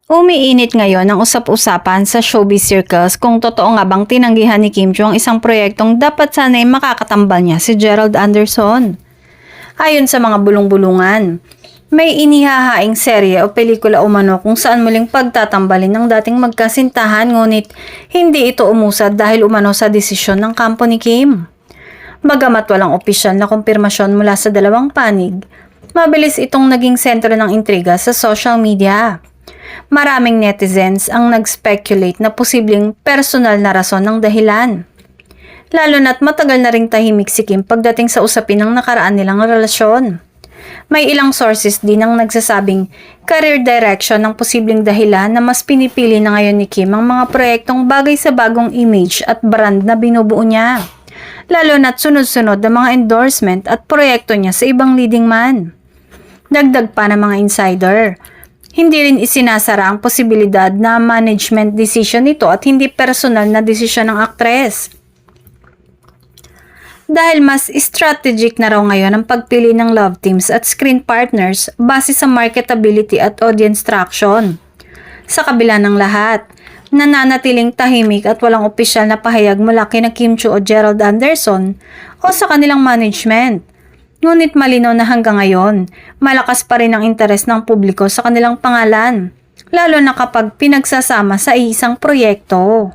Umiinit ngayon ang usap-usapan sa showbiz circles kung totoo nga bang tinanggihan ni Kim Chiu ang isang proyektong dapat sana'y makakatambal niya si Gerald Anderson. Ayon sa mga bulong-bulungan, may inihahaing serye o pelikula umano kung saan muling pagtatambalin ng dating magkasintahan ngunit hindi ito umusad dahil umano sa desisyon ng kampo ni Kim. Bagamat walang opisyal na kumpirmasyon mula sa dalawang panig, mabilis itong naging sentro ng intriga sa social media. Maraming netizens ang nag-speculate na posibleng personal na rason ng dahilan. Lalo na't matagal na ring tahimik si Kim pagdating sa usapin ng nakaraan nilang relasyon. May ilang sources din ang nagsasabing career direction ang posibleng dahilan na mas pinipili na ngayon ni Kim ang mga proyektong bagay sa bagong image at brand na binubuo niya. Lalo na't sunod-sunod na mga endorsement at proyekto niya sa ibang leading man. Dagdag pa ng mga insider, hindi rin isinasara ang posibilidad na management decision nito at hindi personal na desisyon ng aktres. Dahil mas strategic na raw ngayon ang pagpili ng love teams at screen partners base sa marketability at audience traction. Sa kabila ng lahat, nananatiling tahimik at walang opisyal na pahayag mula kina Kim Chiu o Gerald Anderson o sa kanilang management. Ngunit malinaw na hanggang ngayon, malakas pa rin ang interes ng publiko sa kanilang pangalan, lalo na kapag pinagsasama sa isang proyekto.